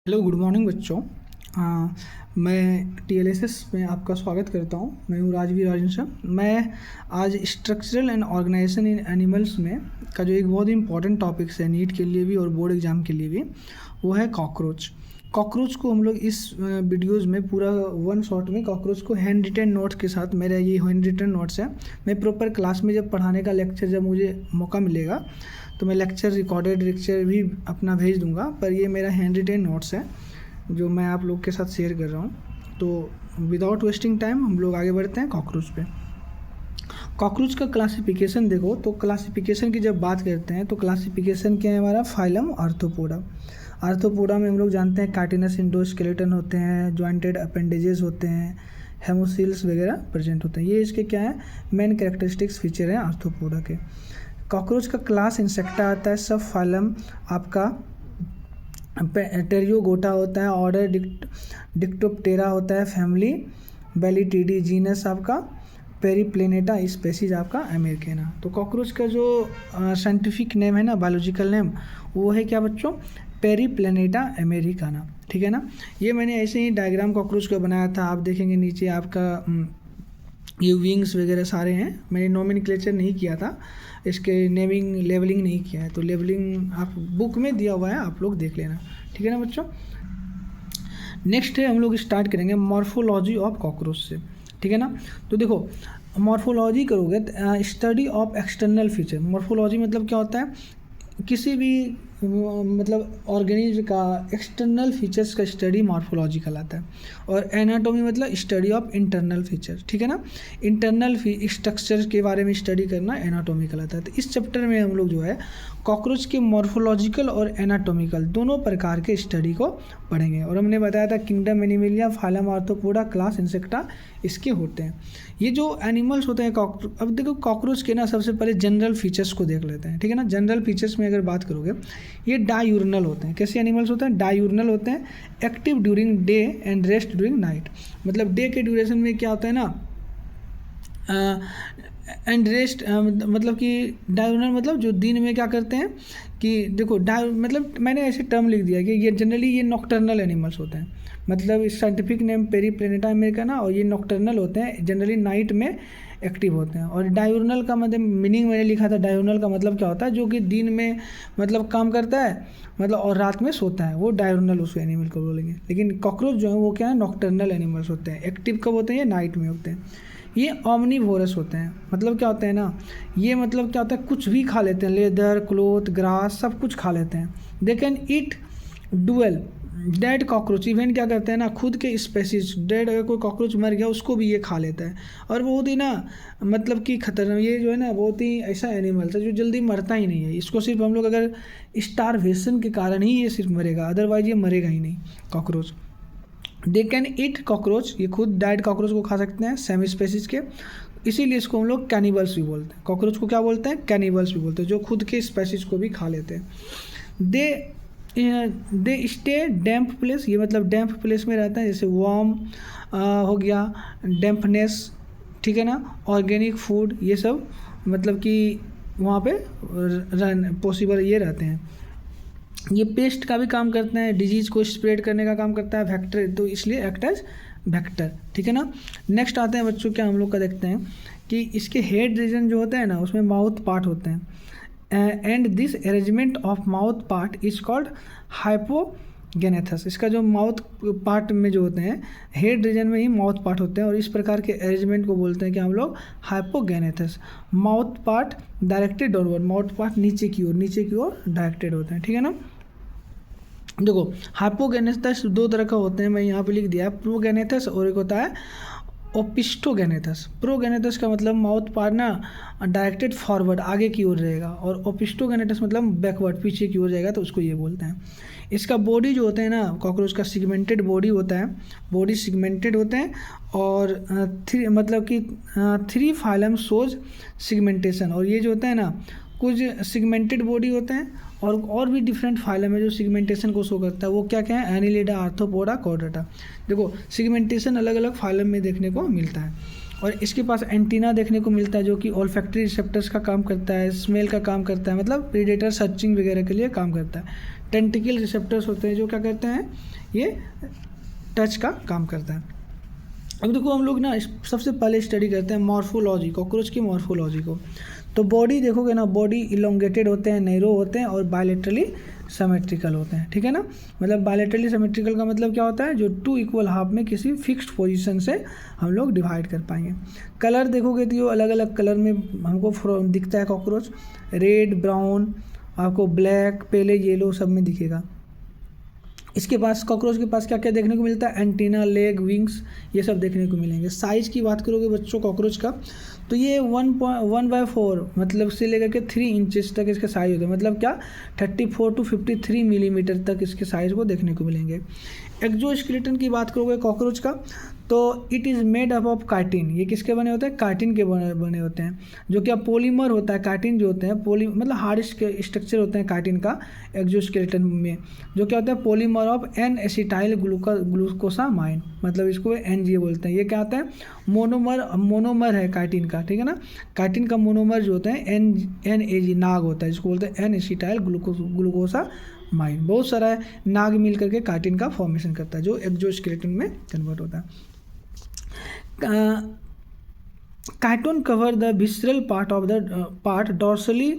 Hello good morning बच्चों। मैं टीएलएसएस में आपका स्वागत करता हूं। मैं हूं राजवीर राजन। मैं आज structural and organisation in animals में का जो एक बहुत ही इंपॉर्टेंट टॉपिक्स है नीट के लिए भी और बोर्ड एग्जाम के लिए भी, वो है कॉकरोच। कॉकरोच को हम लोग इस वीडियोज़ में पूरा वन शॉट में कॉकरोच को हैंड रिटन नोट्स के साथ, मेरा ये हैंड रिटन नोट्स है। मैं प्रॉपर क्लास में जब पढ़ाने का लेक्चर जब मुझे मौका मिलेगा तो मैं लेक्चर रिकॉर्डेड लेक्चर भी अपना भेज दूंगा, पर ये मेरा हैंड रिटन नोट्स है जो मैं आप लोग के साथ शेयर कर रहा हूँ। तो विदाउट वेस्टिंग टाइम हम लोग आगे बढ़ते हैं कॉकरोच पे। कॉकरोच का क्लासिफिकेशन देखो, तो क्लासिफिकेशन की जब बात करते हैं तो क्लासिफिकेशन क्या है हमारा, फाइलम आर्थ्रोपोडा। आर्थ्रोपोडा में हम लोग जानते हैं काइटिनस एंडोस्केलेटन होते हैं, जॉइंटेड अपेंडेजेस होते हैं, हेमोसिल्स वगैरह प्रेजेंट होते हैं। ये इसके क्या है, मेन कैरेक्टरिस्टिक्स फीचर हैं आर्थ्रोपोडा के। कॉकरोच का क्लास इंसेक्टा आता है, सब फाइलम आपका टेरियोगोटा होता है, ऑर्डर डिक्टोप्टेरा होता है, फैमिली बेलिटिडी, जीनस आपका पेरीप्लेनेटा, स्पेसीज आपका अमेरिकेना। तो कॉकरोच का जो साइंटिफिक नेम है ना, बायोलॉजिकल नेम, वो है क्या बच्चों, पेरीप्लेनेटा अमेरिकाना। ठीक है ना। ये मैंने ऐसे ही डायग्राम कॉकरोच का बनाया था, आप देखेंगे नीचे आपका ये विंग्स वगैरह सारे हैं। मैंने नॉमेनक्लेचर नहीं किया था, इसके नेमिंग लेवलिंग नहीं किया है, तो लेवलिंग आप बुक में दिया हुआ है, आप लोग देख लेना। ठीक है ना बच्चों। नेक्स्ट है हम लोग स्टार्ट करेंगे मॉर्फोलॉजी ऑफ कॉकरोच से। ठीक है ना। तो देखो मॉर्फोलॉजी करोगे, study of external feature. Morphology मतलब क्या होता है, किसी भी मतलब ऑर्गेनिज्म का एक्सटर्नल फीचर्स का स्टडी मॉर्फोलॉजी कहलाता है। और एनाटॉमी मतलब स्टडी ऑफ इंटरनल फीचर। ठीक है ना। इंटरनल स्ट्रक्चर के बारे में स्टडी करना एनाटॉमी कहलाता है। तो इस चैप्टर में हम लोग जो है कॉकरोच के मॉर्फोलॉजिकल और एनाटॉमिकल दोनों प्रकार के स्टडी को पढ़ेंगे। और हमने बताया था kingdom Animalia, phylum arthropoda, class insecta इसके होते हैं। ये जो एनिमल्स होते हैं अब देखो कॉकरोच के ना सबसे पहले जनरल फीचर्स को देख लेते हैं। ठीक है ना। जनरल फीचर्स में अगर बात करोगे, ये डायूर्नल होते हैं। कैसे एनिमल्स होते हैं, डायूर्नल होते हैं, active during day and rest during night. मतलब डे के ड्यूरेशन में क्या होता है ना, एंड रेस्ट मतलब कि डायूर्नल मतलब जो दिन में क्या करते हैं कि देखो मतलब मैंने ऐसे टर्म लिख दिया कि ये जनरली ये नॉक्टर्नल एनिमल्स होते हैं। मतलब इस साइंटिफिक नेम पेरीप्लेनेटा अमेरिकाना, और ये नॉक्टर्नल होते हैं, जनरली नाइट में एक्टिव होते हैं। और डायूर्नल का मतलब मीनिंग मैंने लिखा था, डायूर्नल का मतलब क्या होता है, जो कि दिन में मतलब काम करता है मतलब और रात में सोता है, वो डायूर्नल उस एनिमल को बोलेंगे। लेकिन कॉकरोच जो है वो क्या है, नॉक्टर्नल एनिमल्स होते हैं। एक्टिव कब होते हैं, ये नाइट में होते हैं। ये ऑमनीवोरस होते हैं। मतलब क्या होते हैं ना, ये मतलब क्या होता है, कुछ भी खा लेते हैं, लेदर, क्लोथ, ग्रास, सब कुछ खा लेते हैं। They can eat dual dead cockroach. Even क्या करते हैं ना, खुद के स्पेसीज, डेड अगर कोई कॉकरोच मर गया उसको भी ये खा लेता है। और बहुत ही ना मतलब कि खतरनाक, ये जो है ना बहुत ही ऐसा एनिमल है जो जल्दी मरता ही नहीं है। इसको सिर्फ हम लोग अगर स्टारवेशन के कारण ही ये सिर्फ मरेगा, अदरवाइज ये मरेगा ही नहीं cockroach. They can eat cockroach, ये खुद डाइड कॉकरोच को खा सकते हैं, सेमी स्पेसीज के। इसीलिए इसको हम लोग कैनिबल्स भी बोलते हैं। कॉकरोच को क्या बोलते हैं, कैनिबल्स भी बोलते हैं, जो खुद के स्पेसीज को भी खा लेते हैं। दे स्टे डैम्प प्लेस, ये मतलब डैम्प प्लेस में रहता है, जैसे वार्म हो गया, डैम्पनेस। ठीक है ना। ऑर्गेनिक फूड, ये सब मतलब कि वहाँ पे पॉसिबल ये रहते हैं। ये पेस्ट का भी काम करते हैं, डिजीज़ को स्प्रेड करने का काम करता है, वेक्टर, तो इसलिए एक्ट एज वेक्टर। ठीक है ना। नेक्स्ट आते हैं बच्चों, क्या हम लोग का देखते हैं कि इसके हेड रीजन जो होता है ना, उसमें माउथ पार्ट होते हैं, and this arrangement of mouth part is called hypognathous. इसका जो माउथ पार्ट में जो होते हैं, हेड रीजन में ही माउथ पार्ट होते हैं, और इस प्रकार के अरेंजमेंट को बोलते हैं कि हम लोग hypognathous. Mouth part directed downward, mouth part नीचे की ओर डायरेक्टेड होते हैं। ठीक है ना। देखो हाइपोगेनेथस दो तरह का होते हैं, मैं यहाँ पे लिख दिया, प्रोगेनेथस और एक होता है ओपिस्टोगेनेथस। प्रोगेनेथस का मतलब माउथ पार्ट ना डायरेक्टेड फॉरवर्ड आगे की ओर रहेगा, और ओपिस्टोगेनेथस मतलब बैकवर्ड पीछे की ओर जाएगा, तो उसको ये बोलते हैं। इसका बॉडी जो होता है ना, कॉकरोच का सिगमेंटेड बॉडी होता है, बॉडी सिगमेंटेड होते हैं। और मतलब कि 3 फाइलम सोज सिगमेंटेशन। और ये जो होता है ना, कुछ सिगमेंटेड बॉडी होते हैं और भी डिफरेंट फाइलम है जो सिगमेंटेशन को शो करता है। वो क्या क्या है, एनिलिडा, आर्थ्रोपोडा, कॉर्डेटा। देखो सिगमेंटेशन अलग अलग फाइलम में देखने को मिलता है। और इसके पास एंटीना देखने को मिलता है जो कि ऑल्फैक्टरी रिसेप्टर्स का काम करता है, स्मेल का काम करता है, मतलब प्रीडेटर सर्चिंग वगैरह के लिए काम करता है। टेंटिकल रिसेप्टर्स होते हैं जो क्या करते हैं, ये टच का काम करता है। अब देखो हम लोग ना सबसे पहले स्टडी करते हैं मॉर्फोलॉजी, कॉकरोच की मॉर्फोलॉजी को। तो बॉडी देखोगे ना, बॉडी इलोंगेटेड होते हैं, नैरो होते हैं और बायलेटरली सिमेट्रिकल होते हैं, ठीक है ना। मतलब बायलेटरली सिमेट्रिकल का मतलब क्या होता है, जो 2 इक्वल हाफ में किसी फिक्स्ड पोजीशन से हम लोग डिवाइड कर पाएंगे। कलर देखोगे तो ये अलग अलग कलर में हमको दिखता है कॉकरोच, रेड, ब्राउन, आपको ब्लैक, पेले, येलो सब में दिखेगा। इसके पास कॉकरोच के पास क्या क्या देखने को मिलता है, एंटीना, लेग, विंग्स, ये सब देखने को मिलेंगे। साइज़ की बात करोगे बच्चों कॉकरोच का, तो ये 1/4 मतलब से लेकर के 3 इंचेस तक इसके साइज़ होते हैं। मतलब क्या 34 to 53 मिलीमीटर तक इसके साइज़ को देखने को मिलेंगे। एक्जोस्केलेटन की बात करोगे कॉकरोच का, तो it is made up of chitin. ये किसके बने होते हैं, काइटिन के बने होते हैं, जो क्या पॉलीमर होता है। काइटिन जो होते हैं मतलब हार्ड स्ट्रक्चर होते हैं काइटिन का एक्जोस्केलेटन में, जो क्या होता है polymer of N acetyl glucosamine, मतलब इसको NG बोलते हैं। ये क्या होता है, मोनोमर है काइटिन का, ठीक है ना। काइटिन का मोनोमर जो होते हैं NAG नाग होता है, जिसको बोलते हैं एन एसिटाइल ग्लूकोसामाइन। बहुत सारा है, नाग मिल करके काइटिन का फॉर्मेशन करता है जो एक्जोस्केलेटन में कन्वर्ट होता है। Chitin cover the visceral part of the part dorsally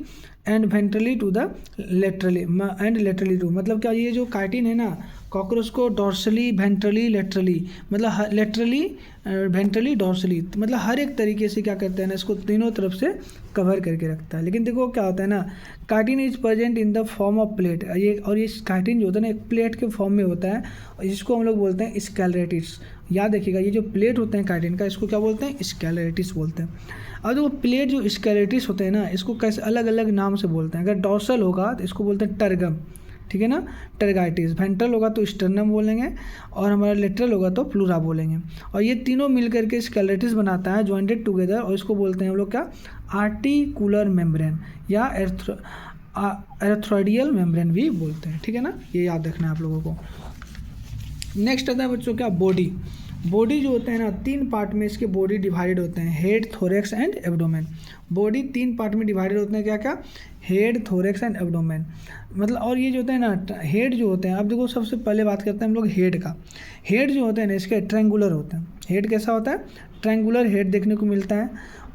and ventrally to the laterally to. मतलब क्या ये जो काइटिन है ना कॉकरोच को डॉर्सली, वेंट्रली, लेटरली, मतलब लेटरली, वेंट्रली, डॉर्सली, मतलब हर एक तरीके से क्या करते हैं ना, इसको तीनों तरफ से कवर करके रखता है। लेकिन देखो क्या होता है ना, chitin is present in the form of plate. ये काइटिन जो होता है ना एक प्लेट के फॉर्म में होता है, जिसको हम लोग बोलते हैं स्केलेटिस। याद रखिएगा, ये जो प्लेट होते हैं काइटिन का, इसको क्या बोलते हैं, स्केलेटिस बोलते हैं। अब देखो प्लेट जो स्केलेटिस होते हैं ना, इसको कैसे अलग अलग नाम से बोलते हैं। अगर डॉर्सल होगा तो इसको बोलते हैं टर्गम, ठीक है ना, टर्गाइटिस। वेंट्रल होगा तो स्टर्नम बोलेंगे, और हमारा लेटरल होगा तो प्लूरा बोलेंगे। और ये तीनों मिल करके स्केलेटिस बनाता है जॉइंटेड टुगेदर, और इसको बोलते हैं हम लोग क्या, आर्टिकुलर मेम्ब्रेन या एर्थ्रोइडियल मेम्ब्रेन भी बोलते हैं, ठीक है ना। ये याद रखना है आप लोगों को। नेक्स्ट आता है बच्चों क्या, बॉडी। बॉडी जो होते हैं ना 3 पार्ट में इसके बॉडी डिवाइडेड होते हैं, head, thorax and abdomen. Body 3 part में डिवाइडेड होते हैं, क्या क्या, हेड, थोरेक्स एंड एब्डोमेन। मतलब और ये जो होते हैं ना हेड जो होते हैं, अब देखो सबसे पहले बात करते हैं हम लोग हेड का। हेड जो होते हैं ना इसके ट्रायंगुलर होते हैं। हेड कैसा होता है, ट्रायंगुलर हेड देखने को मिलता है।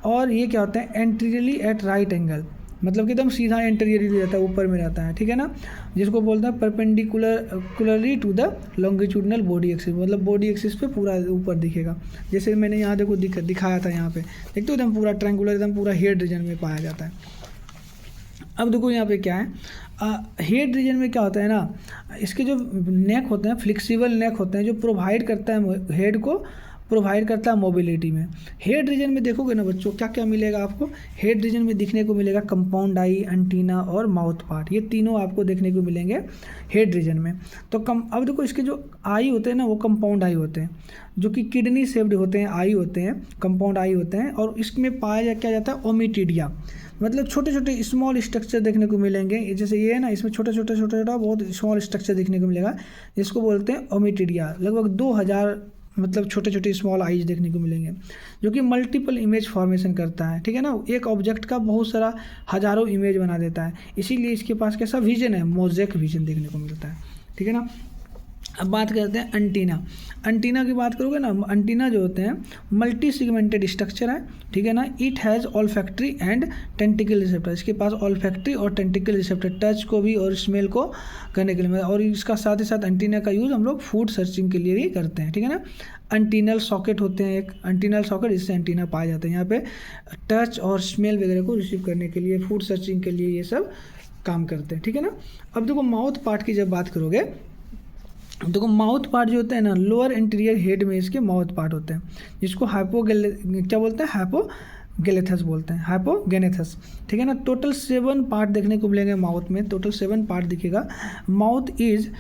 और ये क्या होता है, एंटीरियरली एट राइट एंगल, मतलब कि एकदम सीधा एंटीरियरली रहता है, ऊपर में रहता है, ठीक है ना। जिसको बोलते हैं perpendicularly to the longitudinal body axis, मतलब बॉडी एक्सिस पे पूरा ऊपर दिखेगा। जैसे मैंने यहाँ देखो दिखाया था, यहाँ पे देखते हो एकदम पूरा ट्रायंगुलर, एकदम पूरा हेड रीजन में पाया जाता है। अब देखो यहाँ पे क्या है, हेड रीजन में क्या होता है ना, इसके जो नेक होते हैं फ्लेक्सिबल नेक होते हैं, जो प्रोवाइड करता है हेड को, प्रोवाइड करता है मोबिलिटी में। हेड रीजन में देखोगे ना बच्चों क्या क्या मिलेगा आपको, हेड रीजन में दिखने को मिलेगा कंपाउंड आई, एंटीना और माउथ पार्ट। ये तीनों आपको देखने को मिलेंगे हेड रीजन में। तो अब देखो इसके जो आई होते हैं ना वो कंपाउंड आई होते हैं, जो कि किडनी शेप्ड होते हैं, आई होते हैं, कंपाउंड आई होते हैं। और इसमें पाया क्या जाता है, ओमिटिडिया, मतलब छोटे छोटे स्मॉल स्ट्रक्चर देखने को मिलेंगे। जैसे ये है ना, इसमें छोटा छोटा बहुत स्मॉल स्ट्रक्चर देखने को मिलेगा, जिसको बोलते हैं ओमिटिडिया। लगभग 2000 मतलब छोटे छोटे स्मॉल आइज देखने को मिलेंगे, जो कि मल्टीपल इमेज फॉर्मेशन करता है, ठीक है ना। एक ऑब्जेक्ट का बहुत सारा हज़ारों इमेज बना देता है, इसीलिए इसके पास कैसा विजन है, मोज़ेक विजन देखने को मिलता है, ठीक है ना। अब बात करते हैं एंटीना। एंटीना की बात करोगे ना, एंटीना जो होते हैं मल्टी सेगमेंटेड स्ट्रक्चर है, ठीक है ना। It has olfactory and tentacle receptor. इसके पास ऑल्फैक्टरी और टेंटिकल रिसेप्टर, टच को भी और स्मेल को करने के लिए। और इसका साथ ही साथ एंटीना का यूज़ हम लोग फूड सर्चिंग के लिए भी करते हैं, ठीक है ना। एंटीनल सॉकेट होते हैं, एक एंटीनल सॉकेट, इससे एंटीना पाए जाते हैं। यहाँ पे टच और स्मेल वगैरह को रिसीव करने के लिए, फूड सर्चिंग के लिए ये सब काम करते हैं, ठीक है ना। अब देखो माउथ पार्ट की जब बात करोगे, देखो माउथ पार्ट जो होते हैं ना, लोअर इंटीरियर हेड में इसके माउथ पार्ट होते हैं, जिसको क्या बोलते हैं, हाइपोगेलेथस बोलते हैं, हाइपोगेनेथस, ठीक है ना। टोटल 7 पार्ट देखने को मिलेंगे माउथ में, टोटल 7 पार्ट दिखेगा। माउथ इज,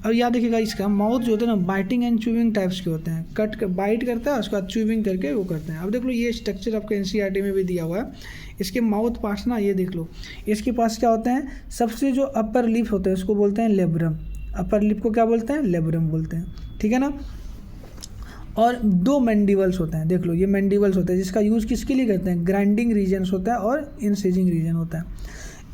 और याद रखिएगा इसका माउथ जो होते हैं ना बाइटिंग एंड च्यूइंग टाइप्स के होते हैं, बाइट करता है उसके बाद च्यूइंग करके वो करते हैं। अब देख लो ये स्ट्रक्चर आपके NCERT में भी दिया हुआ है, इसके माउथ पार्ट्स ना, ये देख लो। इसके पास क्या होते हैं, सबसे जो अपर लिप होते हैं उसको बोलते हैं लेब्रम, अपर लिप को क्या बोलते हैं, लेब्रम बोलते हैं, ठीक है ना। और 2 मैंडिबल्स होते हैं, देख लो ये मैंडिबल्स होते हैं, जिसका यूज़ किसके लिए करते हैं, ग्राइंडिंग रीजन्स होता है और इंसेजिंग रीजन होता है।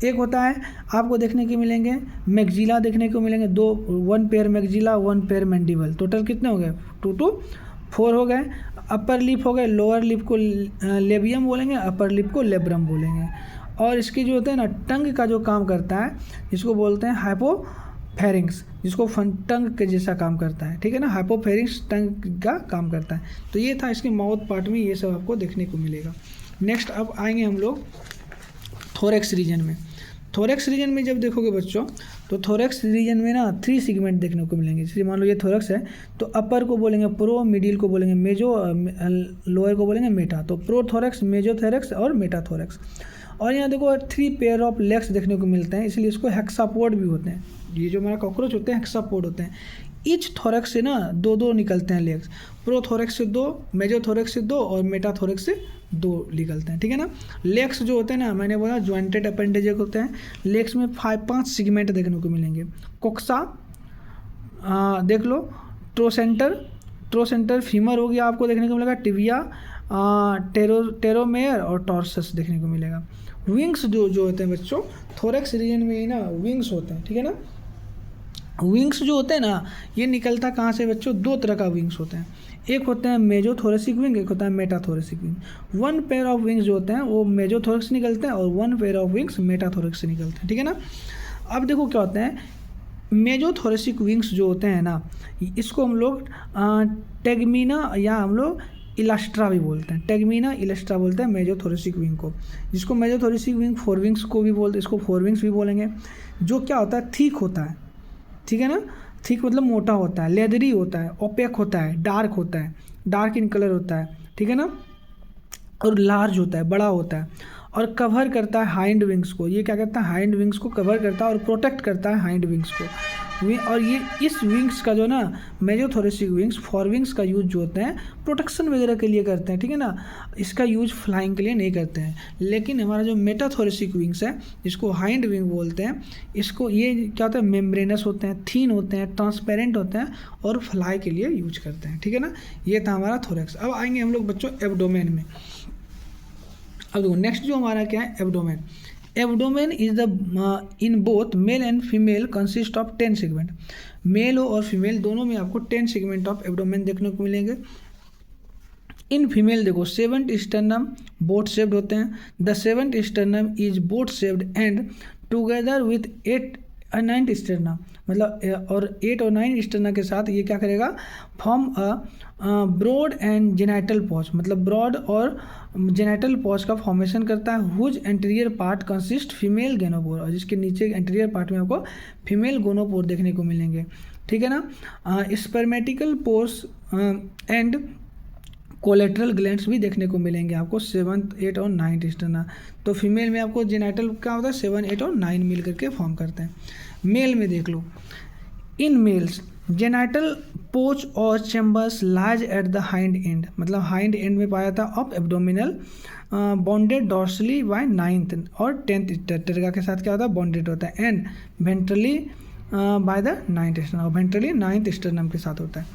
एक होता है आपको देखने को मिलेंगे मैक्जिला देखने को मिलेंगे, 1 पेयर मैक्जिला 1 पेयर मैंडिबल, टोटल कितने हो गए 2 to 4 हो गए। अपर लिप हो गए, लोअर लिप को लेबियम बोलेंगे, अपर लिप को लेब्रम बोलेंगे। और इसके जो होते हैं ना टंग का जो काम करता है जिसको बोलते हैं हाइपोफेरिंक्स, जिसको टंग के जैसा काम करता है, ठीक है ना, हाइपोफेरिंक्स टंग का काम करता है। तो ये था इसके माउथ पार्ट में, ये सब आपको देखने को मिलेगा। नेक्स्ट अब आएंगे हम लोग थोरैक्स रीजन में। थोरैक्स रीजन में जब देखोगे बच्चों तो थोरैक्स रीजन में ना 3 सेगमेंट देखने को मिलेंगे। जैसे मान लो ये थोरैक्स है तो अपर को बोलेंगे प्रो, मिडिल को बोलेंगे मेजो, लोअर को बोलेंगे मेटा। तो प्रो थोरैक्स, मेजो थोरैक्स और मेटा थोरैक्स। और यहाँ देखो 3 पेयर ऑफ लेग्स देखने को मिलते हैं, इसलिए इसको हेक्सापोड भी होते हैं। ये जो हमारा कॉकरोच होते हैं हेक्सापोड होते हैं। ईच थोरैक्स से ना 2-2 निकलते हैं लेग्स, प्रो थोरैक्स से 2, मेजो थोरैक्स से 2 और मेटा थोरैक्स से 2 निकलते हैं, ठीक है ना। लेग्स जो होते हैं ना, मैंने बोला ज्वाइंटेड अपेंडेज होते हैं। लेग्स में 5 सेगमेंट देखने को मिलेंगे। कोक्सा देख लो, ट्रोसेंटर फीमर हो गया आपको देखने को मिलेगा, टिबिया, टेरोमेयर और टॉर्सस देखने को मिलेगा। विंग्स जो होते हैं बच्चों थोरैक्स रीजन में ही ना विंग्स होते हैं, ठीक है ना। विंग्स जो होते हैं ना ये निकलता कहाँ से बच्चों, 2 तरह का विंग्स होते हैं। एक होते हैं मेजो थोरेसिक विंग, एक होता है Meta thoracic wing. 1 pair of wings जो होते हैं वो मेजो थोरैक्स से निकलते हैं और 1 pair of wings Meta thorax से निकलते हैं, ठीक है ना। अब देखो क्या होता है, मेजो थोरेसिक विंग्स जो होते हैं ना इसको हम लोग टेगमीना या हम लोग इलास्ट्रा भी बोलते हैं। टेगमीना इलास्ट्रा बोलते हैं मेजो थोरेसिक विंग को, जिसको मेजो थोरेसिक विंग 4 विंग्स को भी बोलते हैं, इसको 4 विंग्स भी बोलेंगे। जो क्या होता है थिक होता है, ठीक है ना, थिक मतलब मोटा होता है, लेदरी होता है, ओपेक होता है, डार्क होता है, डार्क इन कलर होता है, ठीक है ना, और लार्ज होता है, बड़ा होता है और कवर करता है हाइंड विंग्स को। ये क्या करता है, हाइंड विंग्स को कवर करता है और प्रोटेक्ट करता है हाइंड विंग्स को। और ये इस विंग्स का जो ना मेजो थोरेसिक विंग्स 4 विंग्स का यूज जो होते हैं प्रोटेक्शन वगैरह के लिए करते हैं, ठीक है ना। इसका यूज फ्लाइंग के लिए नहीं करते हैं। लेकिन हमारा जो मेटा थोरेसिक विंग्स है जिसको हाइंड विंग बोलते हैं, इसको ये क्या होता है मेम्ब्रेनस होते हैं, थीन होते हैं, ट्रांसपेरेंट होते हैं और फ्लाई के लिए यूज करते हैं, ठीक है ना। ये था हमारा थोरैक्स। अब आएंगे हम लोग बच्चों एब्डोमेन में। अब देखो नेक्स्ट जो हमारा क्या है abdomen. Abdomen is the in both male and female consist of 10 segment. Male हो और फीमेल दोनों में आपको 10 सेगमेंट ऑफ एब्डोमेन देखने को मिलेंगे। इन फीमेल देखो 7th स्टर्नम बोट शेप्ड होते हैं। The 7th sternum is boat shaped and together with 8 और 9 स्टर्नम, मतलब और 8 और 9 स्टर्ना के साथ ये क्या करेगा form a brood and genital pouch, मतलब ब्रॉड और जेनाइटल पॉच का फॉर्मेशन करता है। Whose anterior part consist female gonopore, और जिसके नीचे एंटीरियर पार्ट में आपको फीमेल गोनोपोर देखने को मिलेंगे, ठीक है ना। स्पर्मेटिकल पोर्स एंड कोलेट्रल ग्लैंड्स भी देखने को मिलेंगे आपको 7th, 8 और 9 स्टर्ना। तो फीमेल में आपको जेनाइटल क्या होता है 7, 8 और 9 मिल करके फॉर्म करते हैं। मेल में देख लो, इन मेल्स जेनाइटल पोच और chambers lies at the hind end, मतलब हाइंड एंड में पाया था of abdominal bounded dorsally by 9th और 10th टेट्रा के साथ क्या होता है बॉन्डेड होता है, and ventrally by the 9th sternum, और वेंट्रली 9th स्टर्नम के साथ होता है।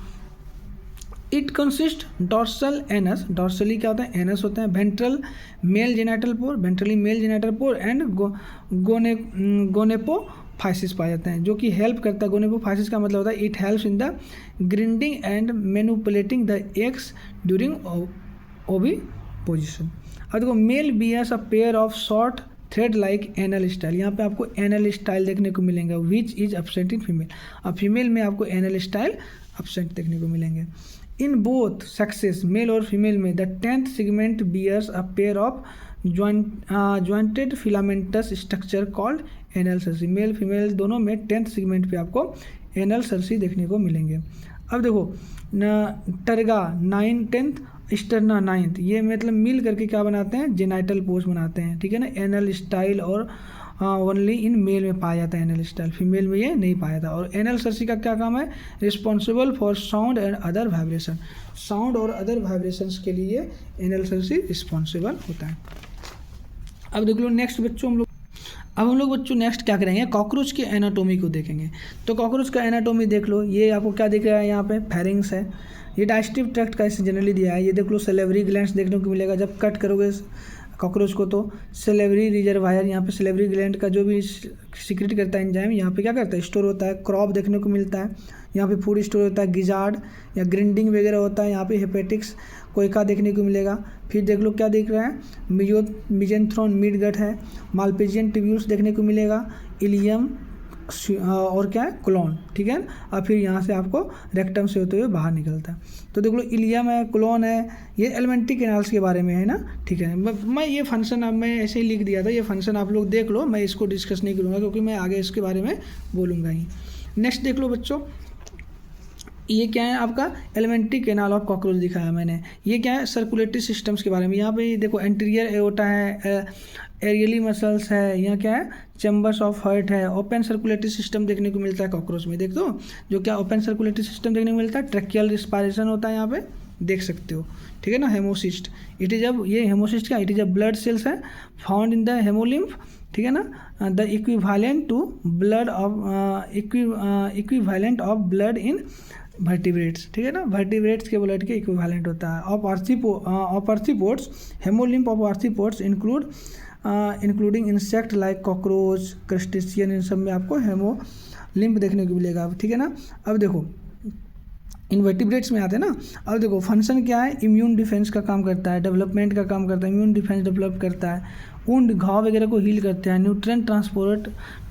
It consist dorsal anus, dorsally क्या होता है एनस होता है, ventral male genital pore, ventrally male genital pore and gonapophysis पाए जाते हैं, जो कि हेल्प करता है। गोनेपोफाइसिस का मतलब होता है it helps in the grinding and manipulating the eggs during oviposition. अब देखो male bears a pair of short thread like anal style, यहाँ पे आपको एनल स्टाइल देखने को मिलेंगे which is absent in female. अब फीमेल में आपको एनल स्टाइल एब्सेंट देखने को मिलेंगे। इन बोथ सक्सेस मेल और फीमेल में the 10th segment bears a pair of jointed filamentous structure called anal Cersei. Male female दोनों में 10th सेगमेंट पे आपको एनल सर्सी देखने को मिलेंगे। अब देखो टर्गा 9, 10th स्टर्ना 9th, ये मतलब मिल करके क्या बनाते हैं जेनाइटल पोच बनाते हैं, ठीक है ना। एनल स्टाइल और ओनली इन मेल में पाया जाता है एनल स्टाइल, फीमेल में ये नहीं पाया था। और एनल सर्सी का क्या काम है responsible for sound and other vibration, sound और अदर वाइब्रेशंस के लिए एनल सर्सी रिस्पॉन्सिबल होता है। अब देख लो नेक्स्ट बच्चों हम लोग बच्चों नेक्स्ट क्या करेंगे कॉकरोच के एनाटोमी को देखेंगे। तो कॉकरोच का एनाटोमी देख लो, ये आपको क्या दिख रहा है यहाँ पे फेरिंग्स है, ये डाइजेस्टिव ट्रैक्ट का जनरली दिया है। ये देख लो सैलिवरी ग्लैंड्स देखने को मिलेगा, जब कट करोगे कॉकरोच को तो सेलेवरी रिजर्वायर, यहाँ पे सेलेवरी ग्लैंड का जो भी सीक्रेट करता है एंजाइम, यहाँ पे क्या करता है, स्टोर होता है। क्रॉप देखने को मिलता है, यहाँ पे फूड स्टोर होता है। गिजार्ड या ग्रिंडिंग वगैरह होता है, यहाँ पे हेपेटिक्स कोयका देखने को मिलेगा। फिर देख लो क्या दिख रहा है, मिजेंथ्रॉन मिड गट है। मालपिजियन ट्यूब्यूल्स देखने को मिलेगा। इलियम और क्या है, क्लोन, ठीक है। और फिर यहाँ से आपको रेक्टम से होते हुए बाहर निकलता है। तो देख लो इलियम है, क्लोन है, ये एलिमेंट्री कैनाल्स के बारे में है ना, ठीक है। मैं ये फंक्शन अब मैं ऐसे ही लिख दिया था, ये फंक्शन आप लोग देख लो, मैं इसको डिस्कस नहीं करूँगा क्योंकि मैं आगे इसके बारे में बोलूँगा ही। नेक्स्ट देख लो बच्चों, ये क्या है आपका एलिमेंट्री कैनाल ऑफ कॉकरोच दिखाया मैंने। ये क्या है, सर्कुलेटरी सिस्टम्स के बारे में। यहाँ पे देखो एंटीरियर एओर्टा है, एरियली मसल्स है, यहाँ क्या है, चैम्बर्स ऑफ हार्ट है। ओपन सर्कुलेटरी सिस्टम देखने को मिलता है कॉकरोच में, देख दो जो क्या ओपन सर्कुलेटरी सिस्टम देखने को मिलता है। ट्रैकियल रिस्पायरेशन होता है, यहाँ पे देख सकते हो, ठीक है ना। हेमोसिस्ट, इट इज अब ये हेमोसिस्ट क्या, it is a blood cells है फाउंड इन द हेमोलिम्फ, ठीक है ना। The equivalent to blood of equivalent of blood in vertebrates, ठीक है ना। वर्टिब्रेट्स के ब्लड के इक्विवेलेंट होता है। Of arthropods, haemolymph of arthropods including insect like cockroach, crustacean, इन सब में आपको हेमोलिम्फ देखने को मिलेगा, ठीक है ना। अब देखो इनवर्टिब्रेट्स में आते हैं ना। अब देखो फंक्शन क्या है, इम्यून डिफेंस का काम करता है, डेवलपमेंट का काम करता है, इम्यून डिफेंस डेवलप करता है, वुंड घाव वगैरह को हील करते हैं, न्यूट्रिएंट ट्रांसपोर्ट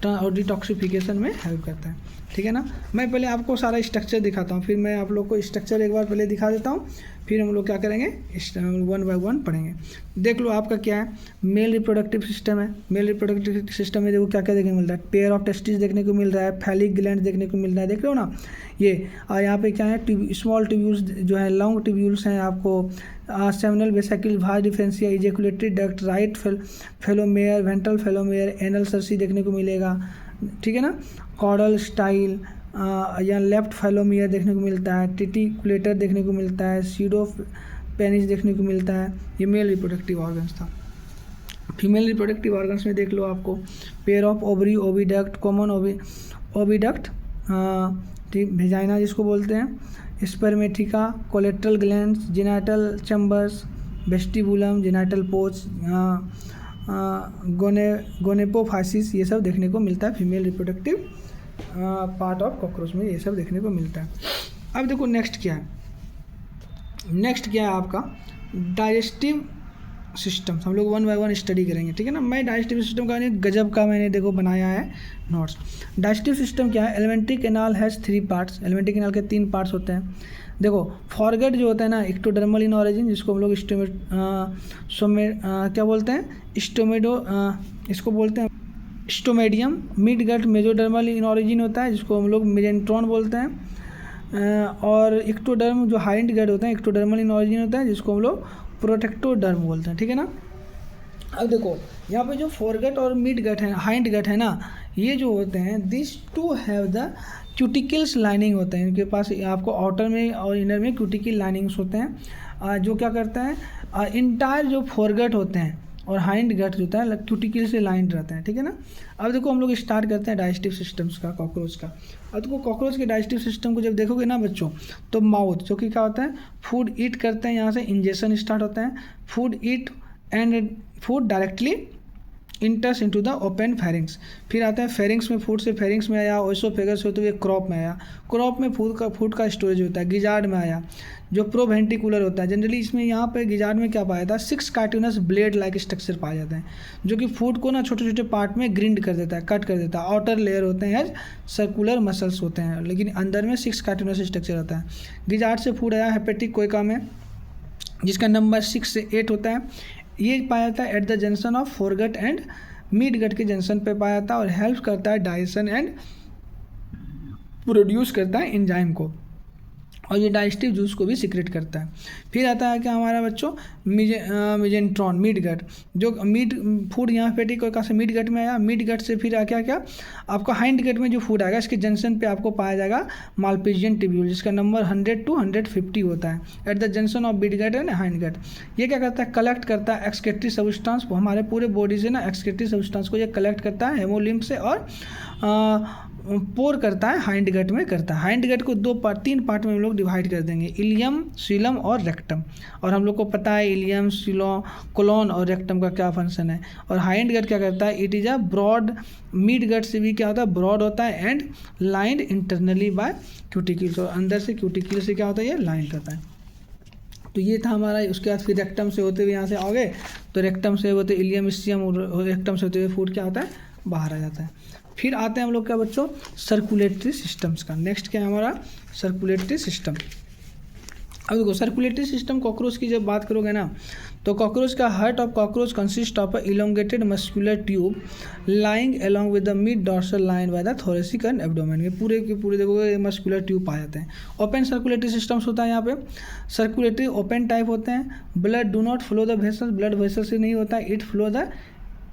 और डिटॉक्सिफिकेशन में हेल्प करता है, ठीक है ना। मैं पहले आपको सारा स्ट्रक्चर दिखाता हूँ, फिर मैं आप लोग को स्ट्रक्चर एक बार पहले दिखा देता हूँ, फिर हम लोग क्या करेंगे, 1 बाय 1 पढ़ेंगे। देख लो आपका क्या है, मेल रिप्रोडक्टिव सिस्टम है। मेल रिप्रोडक्टिव सिस्टम में देखो क्या क्या देखने को मिलता है, पेयर ऑफ टेस्टिस देखने को मिल रहा है, फैलिक ग्लैंड देखने को मिल रहा है, देख रहे हो ना ये। और यहाँ पे क्या है, स्मॉल ट्यूब्यूल्स जो है, लॉन्ग ट्यूब्यूल्स हैं आपको। Seminal vesicle, vas deferentia, ejaculatory duct, right phallomere, ventral phallomere, anal cerci देखने को मिलेगा, ठीक है ना। कॉर्डल स्टाइल या लेफ्ट फेलोमियर देखने को मिलता है। टिटिकुलेटर देखने को मिलता है। सीडो पेनिस देखने को मिलता है। ये मेल रिप्रोडक्टिव ऑर्गन्स था। फीमेल रिप्रोडक्टिव ऑर्गन्स में देख लो आपको pair of ovary, oviduct, common oviduct, vagina जिसको बोलते हैं, spermatheca, collateral glands, genital chambers, vestibulum, genital pouch, gonapophysis, ये सब देखने को मिलता है female reproductive part of cockroach में, ये सब देखने को मिलता है। अब देखो नेक्स्ट क्या है, नेक्स्ट क्या है आपका डाइजेस्टिव सिस्टम। हम लोग 1 बाय 1 स्टडी करेंगे, ठीक है ना। मैं डाइजेस्टिव सिस्टम का गजब का मैंने देखो बनाया है नोट्स। डाइजेस्टिव सिस्टम क्या है, alimentary canal has 3 parts. Alimentary canal के 3 पार्ट्स होते हैं। देखो फॉरगेट जो होता है ना, एक्टोडर्मल इन ऑरिजिन, जिसको हम लोग क्या बोलते हैं, इसको बोलते हैं stomodaeum. Mid gut mesodermal in origin होता है, जिसको हम लोग मेजेंट्रॉन बोलते हैं। और एक्टोडर्म जो हाइंड गट होता है, एक्टोडर्मल इन ऑरिजिन होता है, जिसको हम लोग प्रोटेक्टोडर्म बोलते हैं, ठीक है ना। अब देखो यहाँ पे जो फोरगट और मिड गट है, हाइंड गट है ना, ये जो होते हैं this too have the cuticles lining होते हैं। इनके पास आपको आउटर में और इनर में क्यूटिकल लाइनिंग्स होते हैं, जो क्या करते हैं इंटायर जो फोरगट होते हैं और हाइंड गट होता है क्यूटिकल से लाइंड रहता है, ठीक है ना। अब देखो हम लोग स्टार्ट करते हैं डाइजेस्टिव सिस्टम्स का कॉकरोच का। अब देखो कॉकरोच के डाइजेस्टिव सिस्टम को जब देखोगे ना बच्चों, तो माउथ जो कि क्या होता है, फूड ईट करते हैं, यहाँ से इंजेक्शन स्टार्ट होता है, food eat and food directly इंटर्स into the open pharynx. फिर आता है फेरिंग्स में, फूड से फेरिंग्स में आया, ओइसोफेगस होते हुए क्रॉप में आया, क्रॉप में फूड का स्टोरेज होता है, गिजार्ड में आया जो प्रोवेंटिकुलर होता है। जनरली इसमें यहाँ पे गिजार्ड में क्या पाया था, 6 कार्टिनस ब्लेड लाइक स्ट्रक्चर पाया जाता है, जो कि फूड को ना छोटे छोटे पार्ट में ग्रिंड कर देता है, कट कर देता है। आउटर लेयर होते हैं सर्कुलर मसल्स होते हैं, लेकिन अंदर में 6 कार्टिनस स्ट्रक्चर होता है। गिजार्ड से फूड आया हेपेटिक कोयका में, जिसका नंबर 6 से 8 होता है। ये पाया जाता है at the junction of foregut and mid gut के जंक्शन पे पाया जाता है, और हेल्प करता है डाइजेशन एंड प्रोड्यूस करता है एंजाइम को, और ये डाइजेस्टिव जूस को भी सीक्रेट करता है। फिर आता है क्या हमारा बच्चों, मिजेंट्रॉन, मिड गट, जो मीट फूड यहाँ पेटी कोयका से मिड गट में आया, मिड गट से फिर क्या क्या आपका हाइंड गट में जो फूड आएगा, इसके जंक्शन पे आपको पाया जाएगा मालपिजियन ट्यूब्यूल, जिसका नंबर 100 to 150 होता है at the junction of mid gut and hind gut. ये क्या करता है, कलेक्ट करता है एक्सक्रीटरी सब्सटेंस, हमारे पूरे बॉडी से ना एक्सक्रीटरी सब्सटेंस को ये कलेक्ट करता है हेमोलिम्फ से और पोर करता है हाइंड गट में करता है। हाइंड गट को तीन पार्ट में हम लोग डिवाइड कर देंगे, इलियम, सीलम और रेक्टम। और हम लोग को पता है इलियम, सीलम, कोलोन और रेक्टम का क्या फंक्शन है। और हाइंड गट क्या करता है, it is a broad, mid gut से भी क्या होता है, ब्रॉड होता है and lined internally by cuticles, और अंदर से क्यूटिकल से क्या होता है, ये लाइन करता है। तो ये था हमारा। उसके बाद फिर रेक्टम से होते हुए यहाँ से आओगे तो रेक्टम से होते इलियम, स्टियम, और रेक्टम से होते हुए फूड क्या होता है, बाहर आ जाता है। फिर आते हैं हम लोग क्या बच्चों, सर्कुलेटरी सिस्टम्स का। नेक्स्ट क्या है हमारा, सर्कुलेटरी सिस्टम। अब देखो सर्कुलेटरी सिस्टम, कॉकरोच की जब बात करोगे ना, तो कॉकरोच का heart of cockroach consist of a elongated muscular tube lying along with the mid dorsal line by the thoracic and abdomen. में पूरे के पूरे देखोगे मस्कुलर ट्यूब पाए जाते हैं। ओपन सर्कुलेटरी सिस्टम्स होता है यहाँ पे। सर्कुलेटरी ओपन टाइप होते हैं। Blood do not flow the vessels, blood vessel से नहीं होता है, it flow the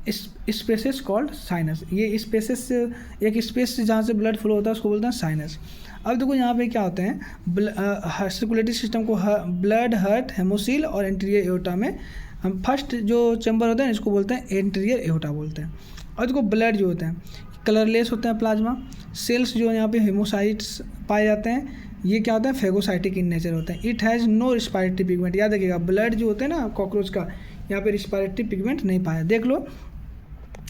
spaces called sinus. ये स्पेसेस से, एक स्पेस से जहाँ से ब्लड फ्लो होता है उसको बोलते हैं साइनस। अब देखो यहाँ पे क्या होते हैं, सर्कुलेटरी सिस्टम को ब्लड, हार्ट, हेमोसील और एंटीरियर एओर्टा में हम फर्स्ट जो चैम्बर होता है इसको बोलते हैं एंटीरियर एओर्टा बोलते हैं। और देखो ब्लड जो होते हैं कलरलेस होते हैं प्लाज्मा। सेल्स जो यहाँ पे हेमोसाइट्स पाए जाते हैं, ये क्या होता है, फेगोसाइटिक इन नेचर होता है। It has no respiratory pigment. याद रखिएगा ब्लड जो होते हैं ना कॉकरोच का, यहाँ पे रिस्पायरेटरी पिगमेंट नहीं पाया। देख लो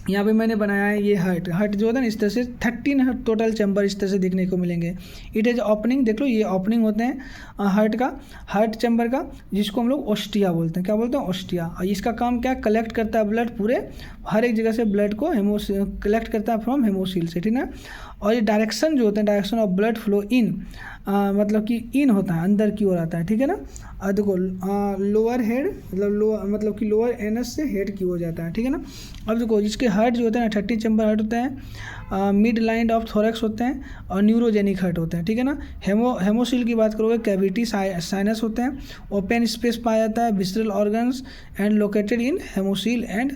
यहाँ पे मैंने बनाया है ये हार्ट जो होता है ना, इस तरह से 13 टोटल चैम्बर इस तरह से देखने को मिलेंगे। इट इज ओपनिंग, देख लो ये ओपनिंग होते हैं हार्ट का, हार्ट चैम्बर का, जिसको हम लोग ओस्टिया बोलते हैं। क्या बोलते हैं, ओस्टिया। और इसका काम क्या, कलेक्ट करता है ब्लड, पूरे हर एक जगह से ब्लड को कलेक्ट करता है फ्रॉम हेमोसील से, ठीक है। और ये डायरेक्शन जो होते हैं, direction of blood flow in, मतलब कि इन होता है, अंदर की ओर आता है, ठीक है ना। और देखो लोअर हेड मतलब कि लोअर एनस से हेड की ओर जाता है, ठीक है ना। अब देखो जिसके हार्ट जो होते हैं ना 30 चैम्बर हार्ट होते हैं, मिड लाइन ऑफ थोरैक्स होते हैं और न्यूरोजेनिक हार्ट होते हैं, ठीक है ना। हेमोसील की बात करोगे, कैविटी साइनस होते हैं, ओपन स्पेस पाया जाता है, visceral organs and located in haemocoel and,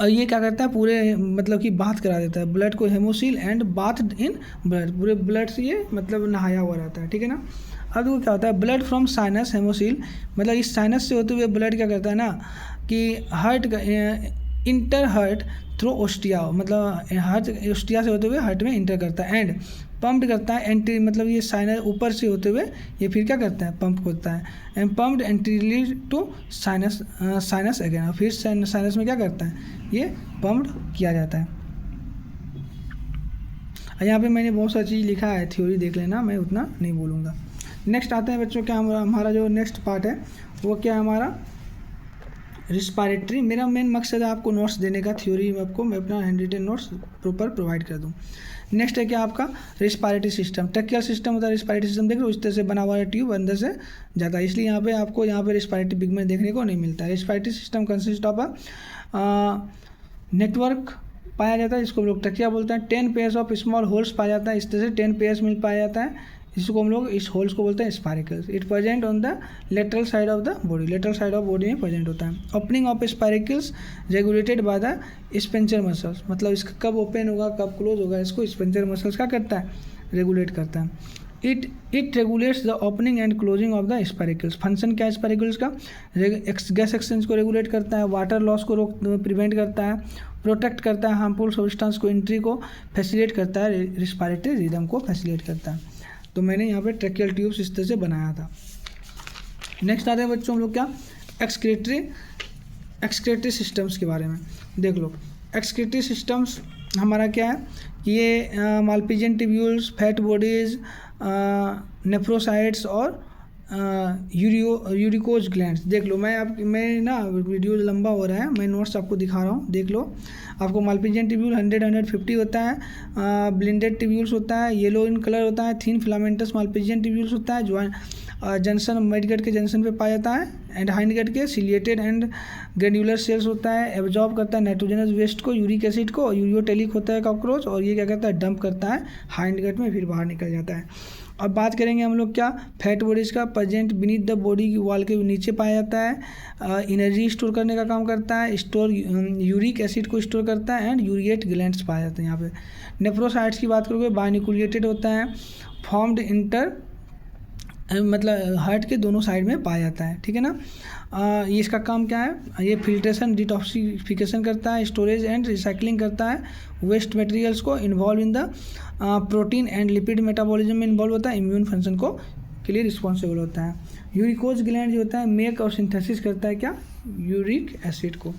और ये क्या करता है, पूरे मतलब कि बाथ करा देता है ब्लड को, haemocoel and bath in blood, पूरे ब्लड से ये मतलब नहाया हुआ रहता है, ठीक है ना। अब देखो क्या होता है, ब्लड फ्रॉम साइनस हेमोसील, मतलब इस साइनस से होते हुए ब्लड क्या करता है ना कि हार्ट का इंटर हार्ट थ्रू ओस्टिया, मतलब हार्ट ओस्टिया से होते हुए हार्ट में इंटर करता है एंड पम्प्ड करता है एंटी, मतलब ये साइनस ऊपर से होते हुए ये फिर क्या करता है, पंप होता है and pumped anterior to sinus again, फिर साइनस में क्या करता है, ये पम्प्ड किया जाता है। यहाँ पे मैंने बहुत सारी चीज़ लिखा है, थ्योरी देख लेना, मैं उतना नहीं बोलूँगा। नेक्स्ट आते हैं बच्चों, क्या हमारा जो नेक्स्ट पार्ट है वो क्या है हमारा, रिस्पायरेटरी। मेरा मेन मकसद है आपको नोट्स देने का, थ्योरी आपको मैं अपना hand written notes proper provide कर दूँ। नेक्स्ट है क्या आपका, रिस्पायरेटरी सिस्टम। ट्रैकियल सिस्टम होता है, रिस्पायरेटरी सिस्टम देख लो इस तरह से बना हुआ है, ट्यूब अंदर से जाता है, इसलिए यहाँ पे आपको यहाँ पे रिस्पायरेटरी पिगमेंट देखने को नहीं मिलता है। Respiratory system consist of a network पाया जाता है, जिसको हम लोग ट्रकिया बोलते हैं। 10 पेयर्स ऑफ स्मॉल होल्स पाया जाता है, इस तरह से 10 पेयर्स मिल पाया जाता है, इसको हम लोग इस होल्स को बोलते हैं spiracles. It present on the lateral side of the body, lateral side of body में प्रेजेंट होता है। Opening of spiracles regulated by the sphincter muscles, मतलब इसका कब ओपन होगा कब क्लोज होगा, इसको स्पेंचर मसल्स क्या करता है, रेगुलेट करता है। It regulates the opening and closing of the spiracles. Function क्या है स्पाइरिकल्स का, गैस एक्सचेंज को रेगुलेट करता है, वाटर लॉस को प्रिवेंट करता है, प्रोटेक्ट करता है हार्मफुल सब्सटेंस को एंट्री को फैसिलिटेट करता है, रिस्पायरेटरी रिदम को फैसिलिटेट करता है। तो मैंने यहाँ पे ट्रैकियल ट्यूब्स इस तरह से बनाया था। नेक्स्ट आते हैं बच्चों हम लोग क्या, एक्सक्रेटरी सिस्टम्स के बारे में देख लो। एक्सक्रेटरी सिस्टम्स हमारा क्या है कि ये मालपिजियन ट्यूब्यूल्स, फैट बॉडीज, नेफ्रोसाइट्स और यूरिकोज ग्लैंड्स। देख लो मैं ना वीडियो लंबा हो रहा है, मैं नोट्स आपको दिखा रहा हूँ, देख लो। आपको मालपिजियन ट्यूब्यूल 100-150 होता है, ब्लेंडेड ट्यूब्यूल्स होता है, येलो इन कलर होता है, थिन फिलामेंटस मालपिजियन ट्यूब्यूल्स होता है, जो जंक्शन मिडगट के जंक्शन पे पाया जाता है, एंड हाइंडगट के सिलिएटेड एंड ग्रेन्युलर सेल्स होता है, एब्जॉर्ब करता है नाइट्रोजनस वेस्ट को, यूरिक एसिड को, यूरियोटेलिक होता है कॉकरोच, और ये क्या करता है, डंप करता है हाइंडगट में, फिर बाहर निकल जाता है। अब बात करेंगे हम लोग क्या, फैट बॉडीज का, प्रेजेंट बीनीथ द बॉडी की वॉल के नीचे पाया जाता है, एनर्जी स्टोर करने का काम करता है, यूरिक एसिड को स्टोर करता है, एंड यूरिएट ग्लैंड्स पाए जाते हैं यहाँ पे। नेफ्रोसाइट्स की बात करोगे, बाइन्यूक्लिएटेड होता है, फॉर्म्ड मतलब हार्ट के दोनों साइड में पाया जाता है, ठीक है ना। ये इसका काम क्या है, ये फिल्ट्रेशन डिटॉक्सिफिकेशन करता है, स्टोरेज एंड रिसाइकलिंग करता है, वेस्ट मटेरियल्स को involve in the protein and lipid metabolism में इन्वॉल्व होता है, इम्यून फंक्शन को के लिए रिस्पॉन्सिबल होता है। यूरिकोज ग्लैंड जो होता है मेक और सिंथेसिस करता है क्या, यूरिक एसिड को।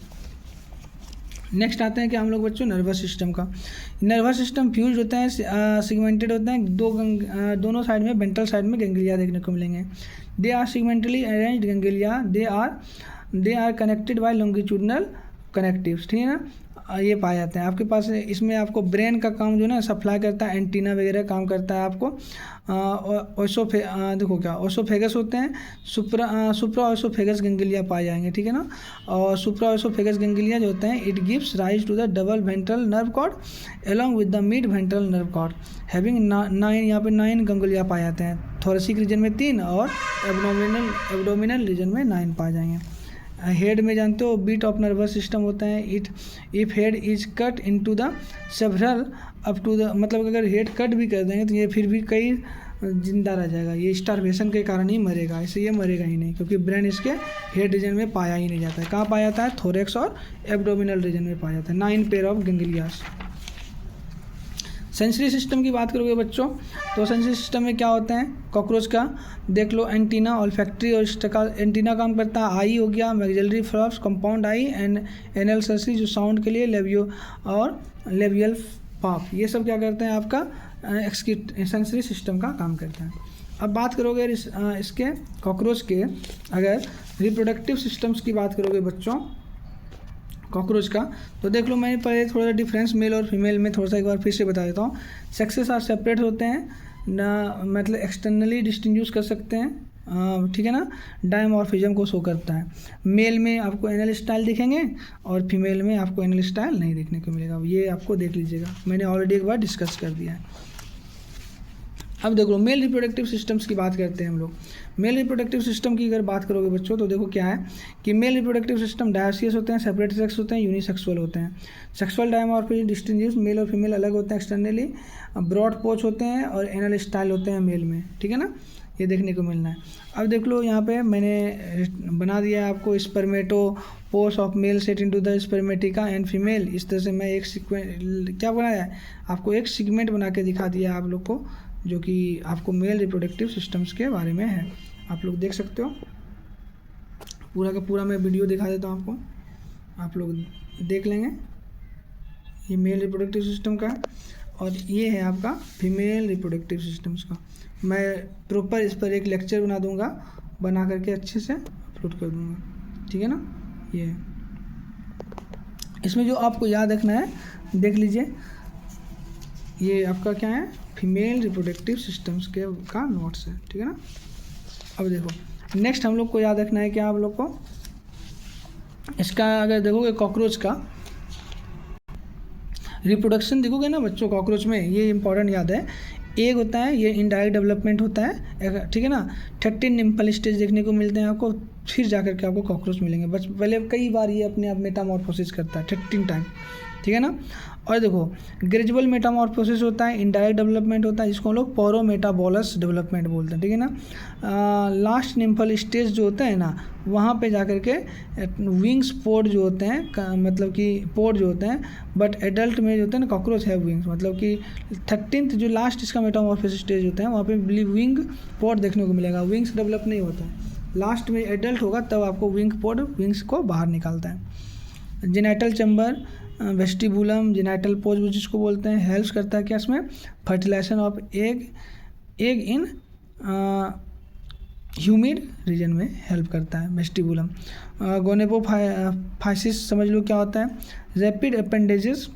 नेक्स्ट आते हैं कि हम लोग बच्चों नर्वस सिस्टम का। नर्वस सिस्टम फ्यूज होता है, सिगमेंटेड होता है, दोनों साइड में वेंट्रल साइड में गैंग्लिया देखने को मिलेंगे। They are segmentally arranged ganglia, they are connected by longitudinal connectives, ठीक है ना। ये पाए जाते हैं आपके पास। इसमें आपको ब्रेन का काम जो है ना सप्लाई करता है, एंटीना वगैरह काम करता है आपको। देखो क्या ओसोफेगस होते हैं, सुप्रा ओसोफेगस गैंग्लिया पाए जाएंगे, ठीक है ना। और सुप्रा ओसोफेगस गैंग्लिया जो होते हैं it gives rise to the double ventral nerve cord along with the mid ventral nerve cord having 9, यहाँ पे 9 गैंग्लिया पाए जाते हैं। थोरेसिक रीजन में 3 और एब्डोमिनल रीजन में 9 पाए जाएंगे। हेड में जानते हो बीट ऑफ नर्वस सिस्टम होता है। If head is cut into the several up to the, मतलब अगर हेड कट भी कर देंगे तो ये फिर भी कई जिंदा रह जाएगा, ये स्टारवेशन के कारण ही मरेगा, इससे ये मरेगा ही नहीं, क्योंकि ब्रेन इसके हेड रीजन में पाया ही नहीं जाता है। कहाँ पाया जाता है, थोरेक्स और एब्डोमिनल रीजन में पाया जाता है। 9 पेयर ऑफ गैंग्लियास। सेंसरी सिस्टम की बात करोगे बच्चों तो सेंसरी सिस्टम में क्या होता है, कॉकरोच का देख लो, एंटीना, ऑल्फैक्टरी और स्टैकल। एंटीना काम करता है, आई हो गया, maxillary flops, compound I and anal sensory जो साउंड के लिए, लेवियो और लेवियल पाप, ये सब क्या करते हैं आपका सेंसरी सिस्टम का काम करता है। अब बात करोगे इसके कॉकरोच के, अगर रिप्रोडक्टिव सिस्टम्स की बात करोगे बच्चों कॉकरोच का, तो देख लो मैंने पहले थोड़ा सा डिफरेंस मेल और फीमेल में थोड़ा सा एक बार फिर से बता देता हूँ। सेक्सेस आर सेपरेट होते हैं ना, मतलब एक्सटर्नली डिस्टिंग्विश कर सकते हैं, ठीक है ना। डायमॉर्फिज्म को शो करता है। मेल में आपको एनल स्टाइल दिखेंगे और फीमेल में आपको एनल स्टाइल नहीं देखने को मिलेगा, ये आपको देख लीजिएगा, मैंने ऑलरेडी एक बार डिस्कस कर दिया है। अब देखो मेल रिप्रोडक्टिव सिस्टम्स की बात करते हैं हम लोग। मेल रिप्रोडक्टिव सिस्टम की अगर बात करोगे बच्चों तो देखो क्या है कि मेल रिप्रोडक्टिव सिस्टम डायोसियस होते हैं, सेपरेट सेक्स होते हैं, यूनिसेक्सुअल होते हैं। सेक्सुअल डायमॉर्फिज्म डिस्टिंग्विश, मेल और फीमेल अलग होते हैं एक्सटर्नली, ब्रॉड पोच होते हैं और एनल स्टाइल होते हैं मेल में, ठीक है ना, ये देखने को मिलना है। अब देख लो यहाँ पे मैंने बना दिया है आपको spermatophores of male set into the spermatheca and female. इस तरह से मैं एक सीक्वेंस क्या बनाया है आपको, एक सीगमेंट बना के दिखा दिया आप लोग को, जो कि आपको मेल रिप्रोडक्टिव सिस्टम्स के बारे में है। आप लोग देख सकते हो, पूरा का पूरा मैं वीडियो दिखा देता हूँ आपको, आप लोग देख लेंगे। ये मेल रिप्रोडक्टिव सिस्टम का है और ये है आपका फीमेल रिप्रोडक्टिव सिस्टम्स का। मैं प्रॉपर इस पर एक लेक्चर बना दूंगा, बना करके अच्छे से अपलोड कर दूंगा, ठीक है ना। ये इसमें जो आपको याद रखना है देख लीजिए, ये आपका क्या है, फीमेल रिप्रोडक्टिव सिस्टम्स के का नोट्स है, ठीक है ना। अब देखो नेक्स्ट हम लोग को याद रखना है क्या, आप लोग को इसका अगर देखोगे कॉकरोच का रिप्रोडक्शन देखोगे ना बच्चों, कॉकरोच में ये इंपॉर्टेंट याद है, एक होता है ये इनडायरेक्ट डेवलपमेंट होता है, ठीक है ना। 13 निम्पल स्टेज देखने को मिलते हैं आपको, फिर जाकर के आपको कॉकरोच मिलेंगे। बस पहले कई बार ये अपने आप मेटामॉर्फोसिस करता है 13 टाइम, ठीक है ना। और देखो ग्रेजुअल मेटामॉर्फोसिस होता है, इनडायरेक्ट डेवलपमेंट होता है, जिसको हम लोग पोरोमेटाबोलस डेवलपमेंट बोलते हैं, ठीक है ना। लास्ट निम्फल स्टेज जो होता है ना, वहाँ पे जाकर के विंग्स पोड जो होते हैं, मतलब कि पोड जो होते हैं, बट एडल्ट में जो होते हैं ना कॉकरोच है विंग्स, मतलब कि 13th जो लास्ट इसका मेटामॉर्फोसिस स्टेज होता है वहाँ पे विंग पोड देखने को मिलेगा। विंग्स डेवलप नहीं होता है, लास्ट में एडल्ट होगा तब आपको विंग पोड विंग्स को बाहर निकालता है। Genital chamber, vestibulum, genital pouch जिसको बोलते हैं, हेल्प्स करता है क्या इसमें, fertilization of egg in humid region में हेल्प करता है वेस्टिबुलम। गोनेपोफाइसिस समझ लो क्या होता है, rapid appendages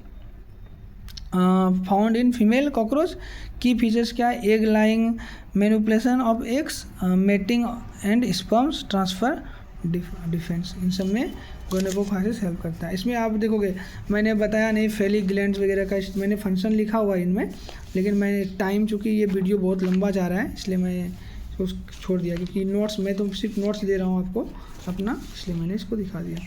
found in female cockroach. Key features क्या है, egg laying, manipulation of eggs, mating and sperms transfer defence, इन सब में गोनेपोफाइसिस हेल्प करता है। इसमें आप देखोगे मैंने बताया नहीं फेलिक ग्लैंड्स वगैरह का, मैंने फंक्शन लिखा हुआ है इनमें, लेकिन मैंने टाइम चूँकि ये वीडियो बहुत लंबा जा रहा है इसलिए मैं इसको छोड़ दिया, क्योंकि नोट्स मैं तो सिर्फ नोट्स दे रहा हूँ आपको अपना, इसलिए मैंने इसको दिखा दिया।